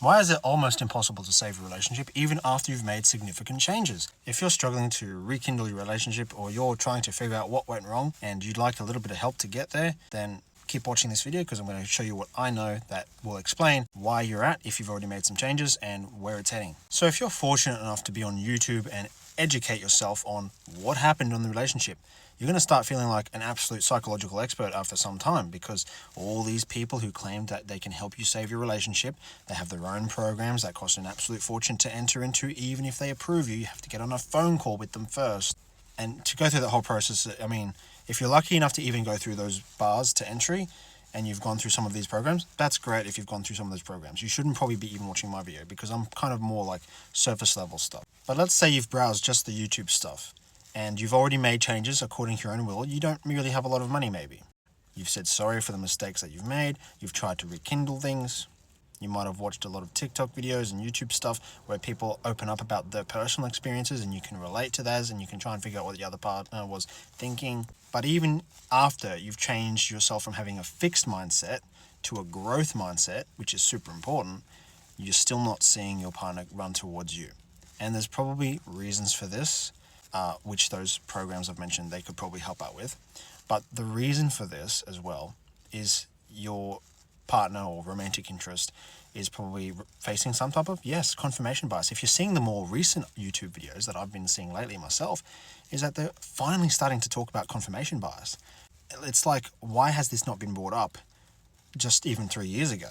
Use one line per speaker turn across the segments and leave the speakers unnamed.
Why is it almost impossible to save a relationship even after you've made significant changes? If you're struggling to rekindle your relationship, or you're trying to figure out what went wrong and you'd like a little bit of help to get there, then keep watching this video, because I'm going to show you what I know that will explain why you're at, if you've already made some changes, and where it's heading. So if you're fortunate enough to be on YouTube and educate yourself on what happened on the relationship, you're going to start feeling like an absolute psychological expert after some time, because all these people who claim that they can help you save your relationship, they have their own programs that cost an absolute fortune to enter into. Even if they approve you, you have to get on a phone call with them first. And to go through the whole process, I mean, if you're lucky enough to even go through those bars to entry, and you've gone through some of these programs, that's great if you've gone through some of those programs. You shouldn't probably be even watching my video, because I'm kind of more like surface level stuff. But let's say you've browsed just the YouTube stuff, and you've already made changes according to your own will. You don't really have a lot of money maybe. You've said sorry for the mistakes that you've made. You've tried to rekindle things. You might have watched a lot of TikTok videos and YouTube stuff where people open up about their personal experiences, and you can relate to those, and you can try and figure out what the other partner was thinking. But even after you've changed yourself from having a fixed mindset to a growth mindset, which is super important, you're still not seeing your partner run towards you. And there's probably reasons for this, which those programs I've mentioned, they could probably help out with. But the reason for this as well is your partner or romantic interest is probably facing some type of, yes, confirmation bias. If you're seeing the more recent YouTube videos that I've been seeing lately myself, is that they're finally starting to talk about confirmation bias. It's like, why has this not been brought up just even 3 years ago?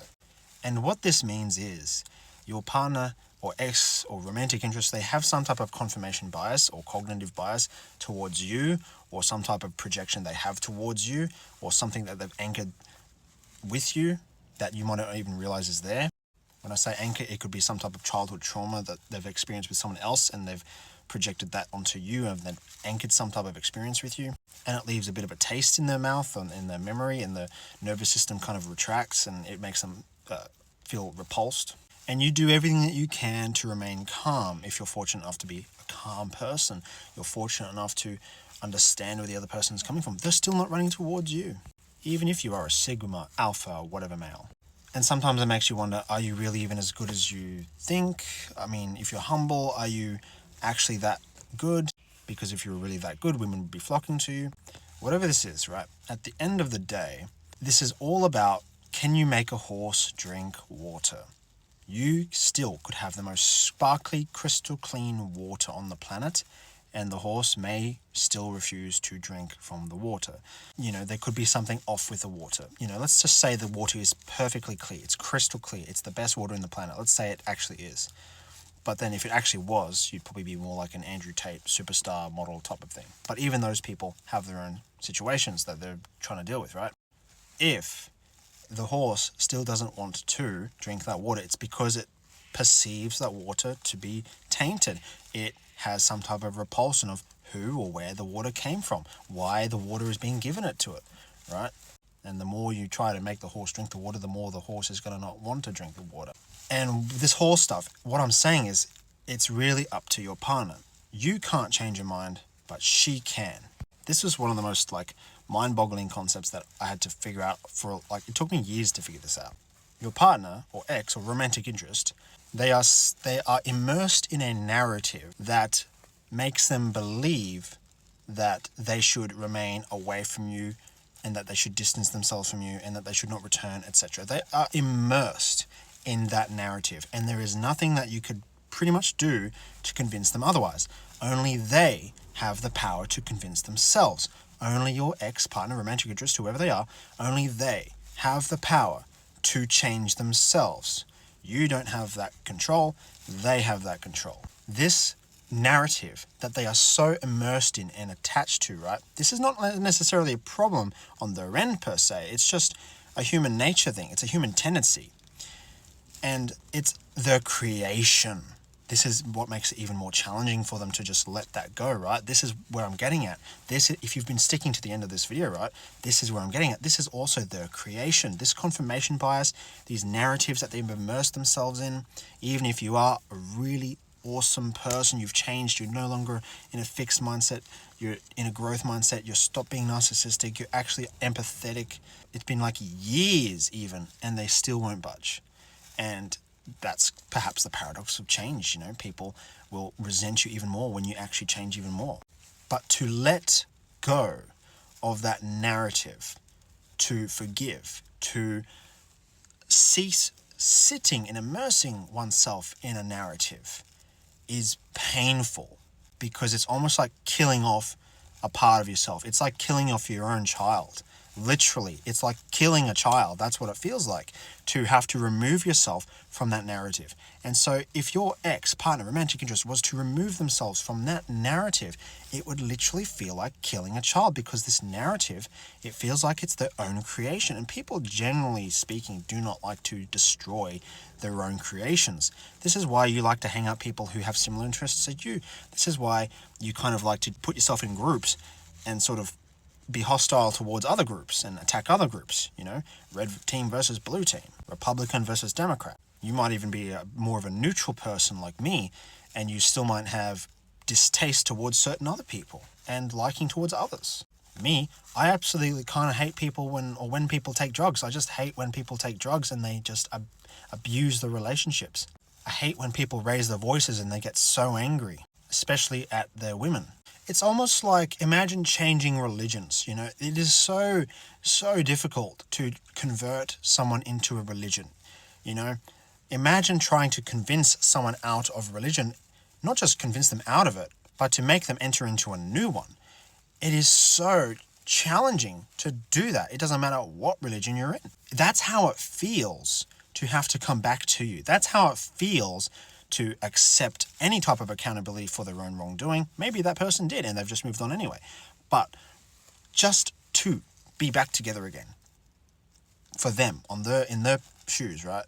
And what this means is your partner or ex or romantic interest, they have some type of confirmation bias or cognitive bias towards you, or some type of projection they have towards you, or something that they've anchored with you that you might not even realize is there. When I say anchor, it could be some type of childhood trauma that they've experienced with someone else, and they've projected that onto you, and then anchored some type of experience with you, and it leaves a bit of a taste in their mouth and in their memory, and the nervous system kind of retracts, and it makes them feel repulsed. And you do everything that you can to remain calm. If you're fortunate enough to be a calm person, you're fortunate enough to understand where the other person is coming from, they're still not running towards you, even if you are a Sigma, Alpha, or whatever male. And sometimes it makes you wonder, are you really even as good as you think? I mean, if you're humble, are you actually that good? Because if you were really that good, women would be flocking to you. Whatever this is, right? At the end of the day, this is all about, can you make a horse drink water? You still could have the most sparkly, crystal clean water on the planet, and the horse may still refuse to drink from the water. You know, there could be something off with the water. You know, let's just say the water is perfectly clear. It's crystal clear. It's the best water in the planet. Let's say it actually is. But then if it actually was, you'd probably be more like an Andrew Tate superstar model type of thing. But even those people have their own situations that they're trying to deal with, right? If the horse still doesn't want to drink that water, it's because it perceives that water to be tainted. It has some type of repulsion of who or where the water came from, why the water is being given it to it, right? And the more you try to make the horse drink the water, the more the horse is going to not want to drink the water. And this horse stuff, what I'm saying is, it's really up to your partner. You can't change your mind, but she can. This was one of the most mind-boggling concepts that I had to figure out for, it took me years to figure this out. Your partner or ex or romantic interest, they are immersed in a narrative that makes them believe that they should remain away from you, and that they should distance themselves from you, and that they should not return, etc. They are immersed in that narrative, and there is nothing that you could pretty much do to convince them otherwise. Only they have the power to convince themselves. Only your ex-partner, romantic interest, whoever they are, only they have the power to change themselves. You don't have that control, they have that control. This narrative that they are so immersed in and attached to, right? This is not necessarily a problem on their end per se. It's just a human nature thing. It's a human tendency. And it's their creation. This is what makes it even more challenging for them to just let that go, right? This is where I'm getting at. This, if you've been sticking to the end of this video, right, this is where I'm getting at. This is also their creation. This confirmation bias, these narratives that they've immersed themselves in, even if you are a really awesome person, you've changed, you're no longer in a fixed mindset, you're in a growth mindset, you're stopped being narcissistic, you're actually empathetic. It's been years even, and they still won't budge. And that's perhaps the paradox of change. You know, people will resent you even more when you actually change even more. But to let go of that narrative, to forgive, to cease sitting and immersing oneself in a narrative is painful, because it's almost like killing off a part of yourself. It's like killing off your own child. Literally, it's like killing a child. That's what it feels like, to have to remove yourself from that narrative. And so if your ex-partner, romantic interest, was to remove themselves from that narrative, it would literally feel like killing a child, because this narrative, it feels like it's their own creation. And people, generally speaking, do not like to destroy their own creations. This is why you like to hang out people who have similar interests as you. This is why you kind of like to put yourself in groups and sort of be hostile towards other groups and attack other groups, you know, red team versus blue team, Republican versus Democrat. You might even be more of a neutral person like me, and you still might have distaste towards certain other people and liking towards others. Me, I absolutely kind of hate people when people take drugs. I just hate when people take drugs and they just abuse the relationships. I hate when people raise their voices and they get so angry, especially at their women. It's almost like, imagine changing religions, you know. It is so difficult to convert someone into a religion, you know. Imagine trying to convince someone out of religion, not just convince them out of it, but to make them enter into a new one. It is so challenging to do that. It doesn't matter what religion you're in. That's how it feels to have to come back to you. That's how it feels to accept any type of accountability for their own wrongdoing. Maybe that person did and they've just moved on anyway. But just to be back together again, for them, in their shoes, right?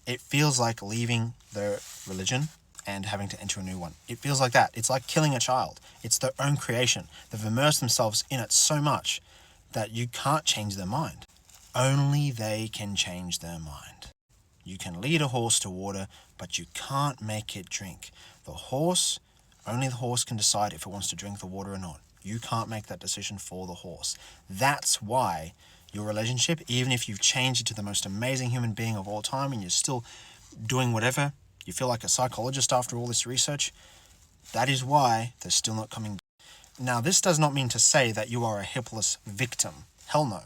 It feels like leaving their religion and having to enter a new one. It feels like that. It's like killing a child. It's their own creation. They've immersed themselves in it so much that you can't change their mind. Only they can change their mind. You can lead a horse to water, but you can't make it drink. Only the horse can decide if it wants to drink the water or not. You can't make that decision for the horse. That's why your relationship, even if you've changed into the most amazing human being of all time and you're still doing whatever, you feel like a psychologist after all this research, that is why they're still not coming back. Now, this does not mean to say that you are a helpless victim. Hell no.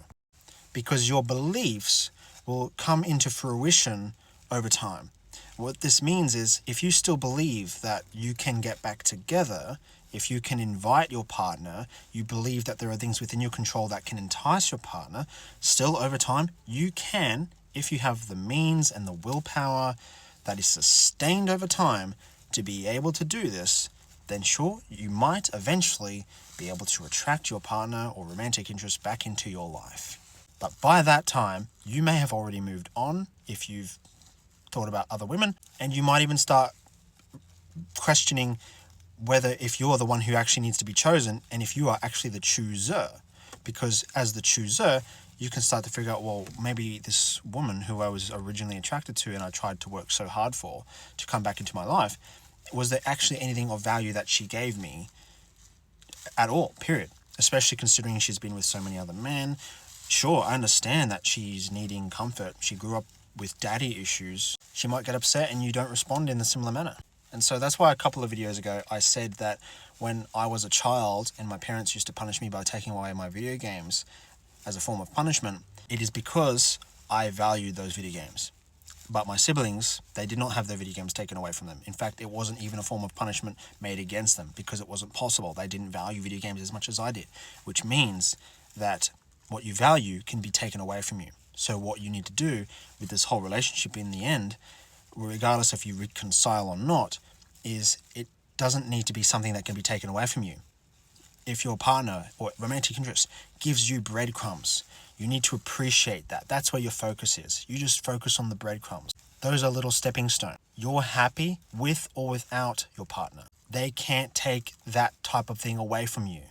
Because your beliefs will come into fruition over time. What this means is, if you still believe that you can get back together, if you can invite your partner, you believe that there are things within your control that can entice your partner, still over time, you can, if you have the means and the willpower that is sustained over time to be able to do this, then sure, you might eventually be able to attract your partner or romantic interest back into your life. But by that time, you may have already moved on if you've thought about other women, and you might even start questioning whether if you're the one who actually needs to be chosen and if you are actually the chooser. Because as the chooser, you can start to figure out, well, maybe this woman who I was originally attracted to and I tried to work so hard for to come back into my life, was there actually anything of value that she gave me at all, period? Especially considering she's been with so many other men. Sure, I understand that she's needing comfort. She grew up with daddy issues. She might get upset and you don't respond in a similar manner. And so that's why a couple of videos ago I said that when I was a child and my parents used to punish me by taking away my video games as a form of punishment, it is because I valued those video games. But my siblings, they did not have their video games taken away from them. In fact, it wasn't even a form of punishment made against them because it wasn't possible. They didn't value video games as much as I did, which means that what you value can be taken away from you. So what you need to do with this whole relationship in the end, regardless if you reconcile or not, is it doesn't need to be something that can be taken away from you. If your partner or romantic interest gives you breadcrumbs, you need to appreciate that. That's where your focus is. You just focus on the breadcrumbs. Those are little stepping stones. You're happy with or without your partner. They can't take that type of thing away from you.